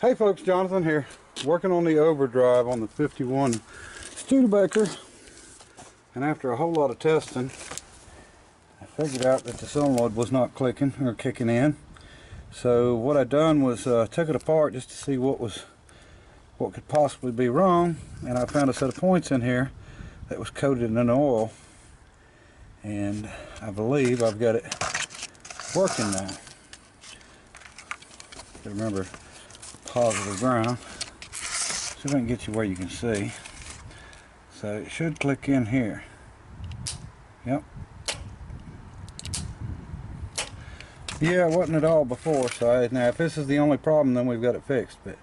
Hey folks, Jonathan here, working on the overdrive on the 51 Studebaker, and after a whole lot of testing, I figured out that the solenoid was not clicking or kicking in. So what I done was took it apart just to see what could possibly be wrong, and I found a set of points in here that was coated in oil, and I believe I've got it working now. Remember, positive ground. See if I can get you where you can see. So it should click in here. Yep. Yeah, it wasn't at all before. So now if this is the only problem, then we've got it fixed. But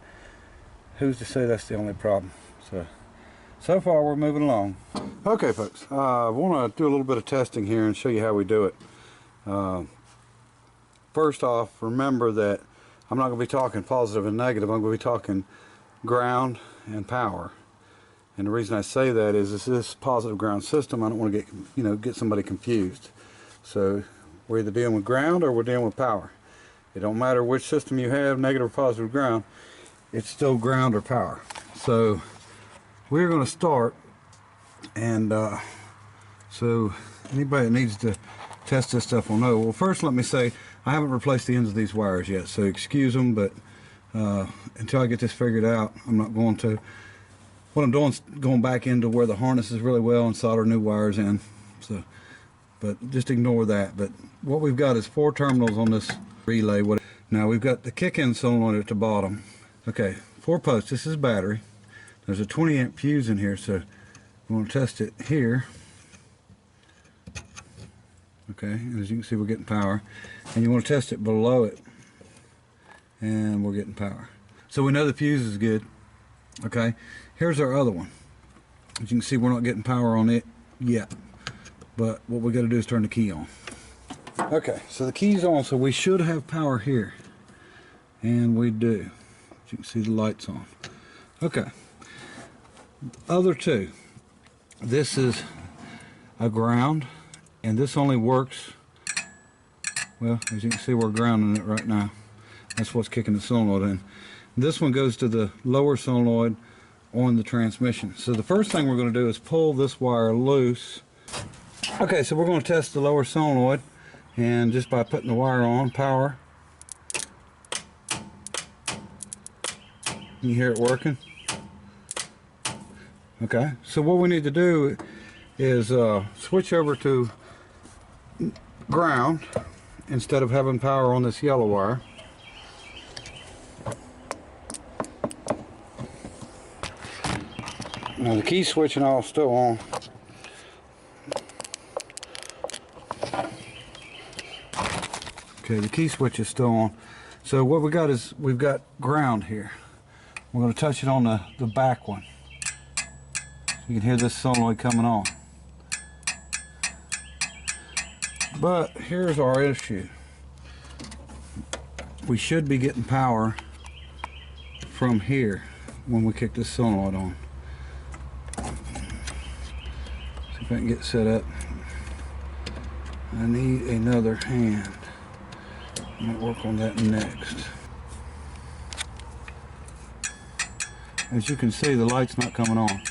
who's to say that's the only problem? So far we're moving along. Okay, folks. I want to do a little bit of testing here and show you how we do it. First off, remember that I'm not going to be talking positive and negative. I'm going to be talking ground and power. And the reason I say that is this positive ground system. I don't want to get somebody confused. So we're either dealing with ground or we're dealing with power. It don't matter which system you have, negative or positive ground. It's still ground or power. So we're going to start, and so anybody that needs to test this stuff will know. Well, first let me say I haven't replaced the ends of these wires yet, so excuse them, but until I get this figured out, I'm not going to. What I'm doing is going back into where the harness is really well and solder new wires in. So, but just ignore that. But what we've got is 4 terminals on this relay. Now we've got the kick-in solenoid at the bottom. Okay, 4 posts. This is battery. There's a 20 amp fuse in here, so we want to test it here. Okay, and as you can see, we're getting power, and you want to test it below it, and we're getting power. So we know the fuse is good. Okay, here's our other one. As you can see, we're not getting power on it yet, but what we got to do is turn the key on. Okay, so the key's on, so we should have power here, and we do. As you can see, the light's on. Okay, other two. This is a ground. And this only works, well, as you can see, we're grounding it right now. That's what's kicking the solenoid in. This one goes to the lower solenoid on the transmission. So the first thing we're going to do is pull this wire loose. Okay, so we're going to test the lower solenoid, and just by putting the wire on, power. You hear it working? Okay, so what we need to do is switch over to ground instead of having power on this yellow wire. Now the key switch and all still on. Okay, the key switch is still on. So what we got is we've got ground here. We're going to touch it on the back one. You can hear this solenoid coming on. But here's our issue. We should be getting power from here when we kick this solenoid on. See if I can get set up. I need another hand. I might work on that next. As you can see, the light's not coming on.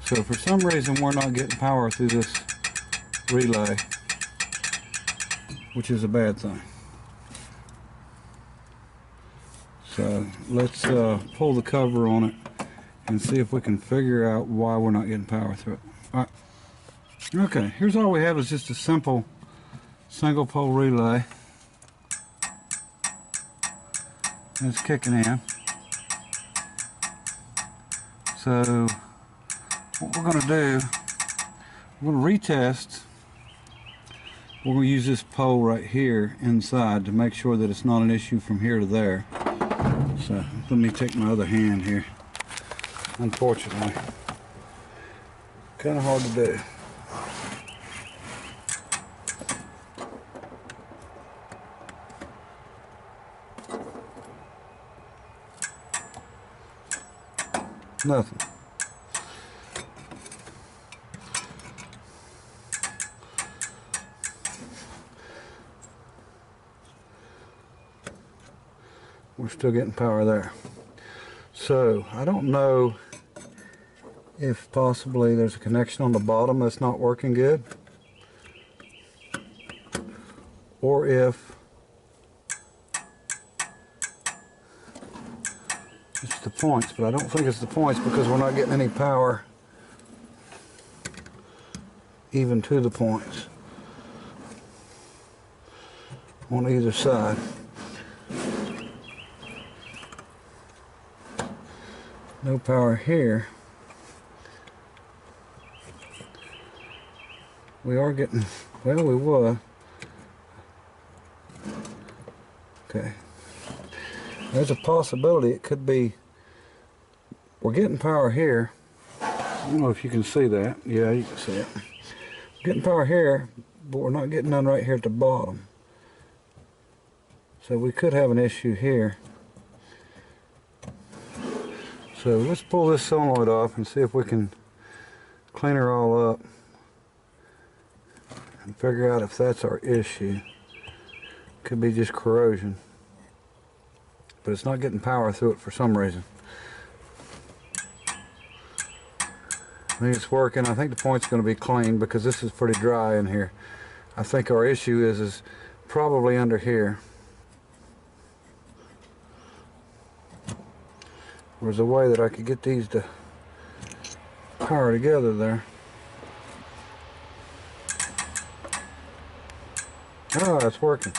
So for some reason we're not getting power through this relay, which is a bad thing. So let's pull the cover on it and see if we can figure out why we're not getting power through it. All right. Okay, here's all we have is just a simple single pole relay. It's kicking in. So what we're going to do, we're going to retest. We're going to use this pole right here inside to make sure that it's not an issue from here to there. So let me take my other hand here. Unfortunately, kind of hard to do. Nothing. We're still getting power there. So I don't know if possibly there's a connection on the bottom that's not working good, or if it's the points, but I don't think it's the points because we're not getting any power even to the points on either side. No power here. We are getting, well, we were. Okay. There's a possibility it could be, we're getting power here. I don't know if you can see that. Yeah, you can see it. We're getting power here, but we're not getting none right here at the bottom. So we could have an issue here. So let's pull this solenoid off and see if we can clean her all up and figure out if that's our issue. Could be just corrosion, but it's not getting power through it for some reason. I think it's working. I think the point's going to be clean because this is pretty dry in here. I think our issue is probably under here. There's a way that I could get these to power together there. Oh, it's working.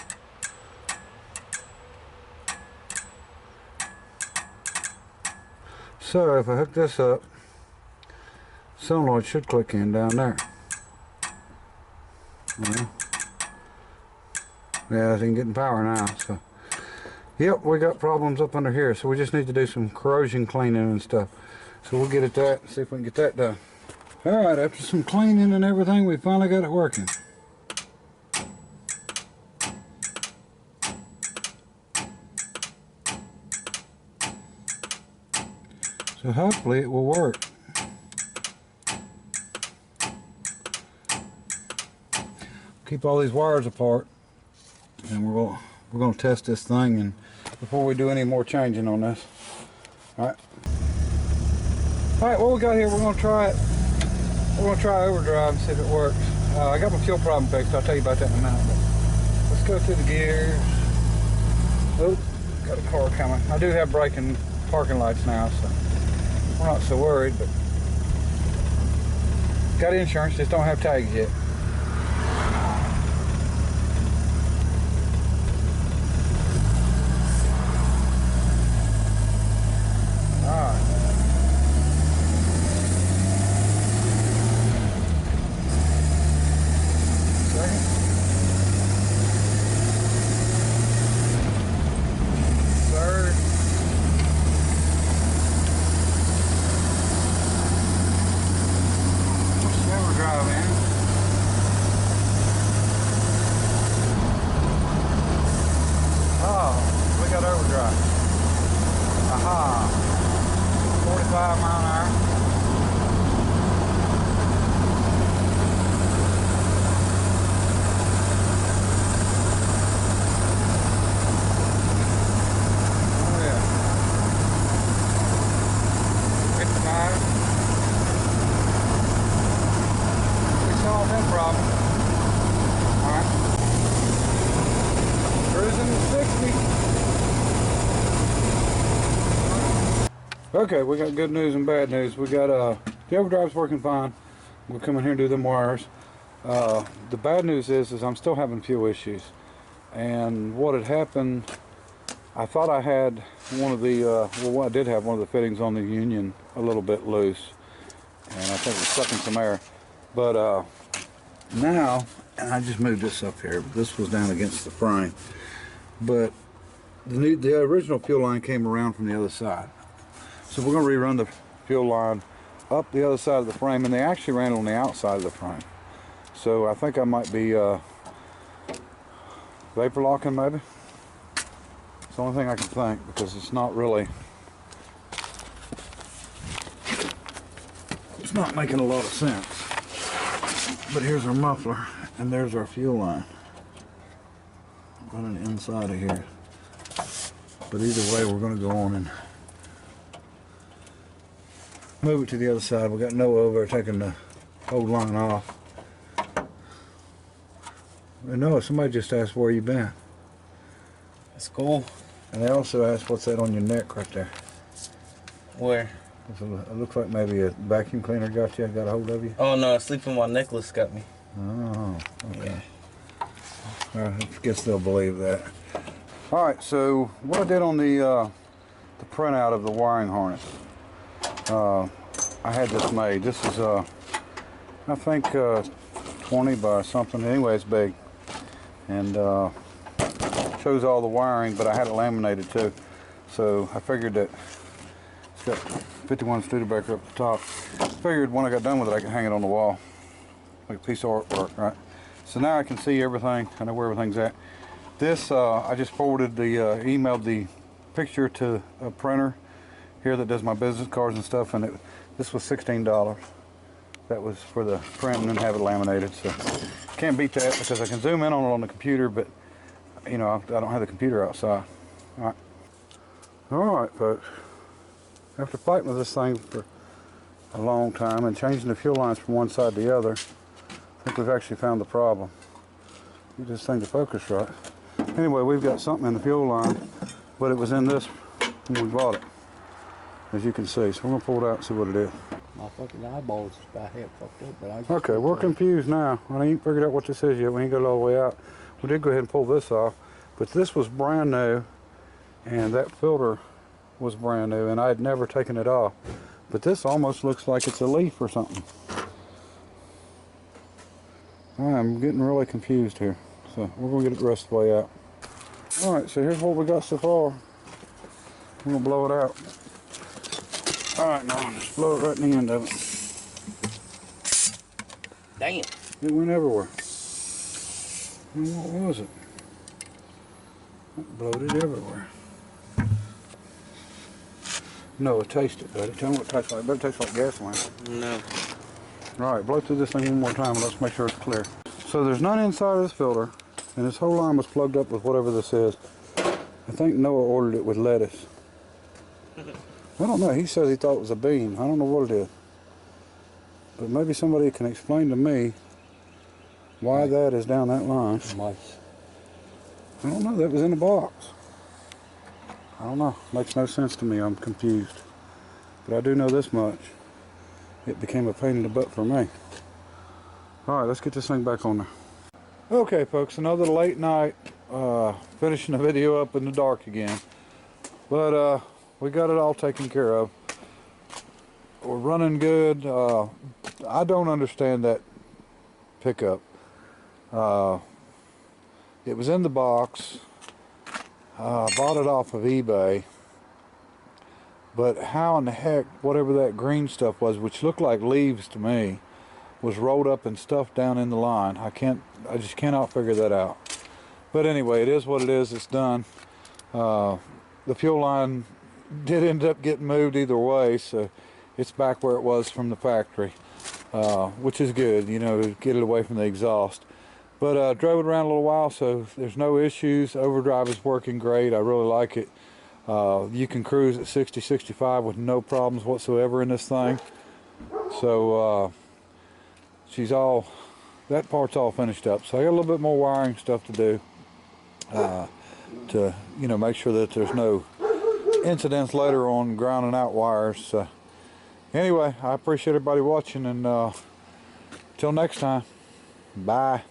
So if I hook this up, solenoid should click in down there. Yeah, I think getting power now. So, yep, we got problems up under here. So we just need to do some corrosion cleaning and stuff. So we'll get at that and see if we can get that done. All right, after some cleaning and everything, we finally got it working. So hopefully it will work. Keep all these wires apart, and we're going to test this thing and before we do any more changing on this. All right. All right, what we got here, we're going to try it. We're going to try Overdrive and see if it works. I got my fuel problem fixed. I'll tell you about that in a minute. But let's go through the gears. Oh, got a car coming. I do have braking parking lights now, so we're not so worried. But got insurance, just don't have tags yet. Overdrive. Aha. 45 mile an hour. Oh yeah. 59. We solved that problem. Alright. Cruising 60. Okay, we got good news and bad news. We got the overdrive's working fine. We'll come in here and do them wires. The bad news is I'm still having fuel issues. And what had happened, I thought I had one of the, well, I did have one of the fittings on the union a little bit loose. And I think it was sucking some air. But now, and I just moved this up here, this was down against the frame. But the original fuel line came around from the other side. So we're going to rerun the fuel line up the other side of the frame, and they actually ran on the outside of the frame. So I think I might be vapor locking maybe. It's the only thing I can think, because it's not really, it's not making a lot of sense. But here's our muffler, and there's our fuel line running inside of here. But either way, we're going to go on and move it to the other side. We got Noah over taking the old line off. And Noah, somebody just asked where you been. That's cool. And they also asked what's that on your neck right there. Where? It looks like maybe a vacuum cleaner got a hold of you. Oh no, sleeping while necklace got me. Oh, okay. Yeah. I guess they'll believe that. All right, so what I did on the printout of the wiring harness, I had this made. This is I think 20 by something. Anyway, it's big, and shows all the wiring, but I had it laminated too. So I figured that it's got 51 Studebaker up the top. Figured when I got done with it, I could hang it on the wall like a piece of artwork, right? So now I can see everything. I know where everything's at. This, I just forwarded emailed the picture to a printer here that does my business cards and stuff, and this was $16. That was for the print and have it laminated. So can't beat that because I can zoom in on it on the computer, but you know, I don't have the computer outside. All right, folks. After fighting with this thing for a long time and changing the fuel lines from one side to the other, I think we've actually found the problem. Get this thing to focus right. Anyway, we've got something in the fuel line, but it was in this when we bought it, as you can see. So we're gonna pull it out and see what it is. My fucking eyeballs about half fucked up, but I just Okay, we're confused now. I ain't figured out what this is yet. We ain't got it all the way out. We did go ahead and pull this off, but this was brand new, and that filter was brand new, and I had never taken it off. But this almost looks like it's a leaf or something. I'm getting really confused here. So we're gonna get it the rest of the way out. All right, so here's what we got so far. We're gonna blow it out. All right, now just blow it right in the end of it. Damn. It went everywhere. And what was it? It blowed it everywhere. No, taste it, buddy. Tell me what it tastes like. It better taste like gasoline. No. All right, blow through this thing one more time and let's make sure it's clear. So there's none inside of this filter, and this whole line was plugged up with whatever this is. I think Noah ordered it with lettuce. I don't know. He said he thought it was a bean. I don't know what it is. But maybe somebody can explain to me why that is down that line. mice. I don't know. That was in the box. I don't know. Makes no sense to me. I'm confused. But I do know this much. It became a pain in the butt for me. All right, let's get this thing back on there. Okay, folks, another late night, finishing the video up in the dark again. But we got it all taken care of. We're running good. I don't understand that pickup. It was in the box. Bought it off of eBay. But how in the heck, whatever that green stuff was, which looked like leaves to me, was rolled up and stuffed down in the line. I just cannot figure that out. But anyway, it is what it is. It's done. The fuel line did end up getting moved either way, so it's back where it was from the factory, which is good, you know, get it away from the exhaust. But drove it around a little while, so there's no issues. Overdrive is working great. I really like it. You can cruise at 60, 65 with no problems whatsoever in this thing. So that part's all finished up. So I got a little bit more wiring stuff to do to, you know, make sure that there's no incidents later on grounding out wires. So anyway, I appreciate everybody watching, and till next time, bye.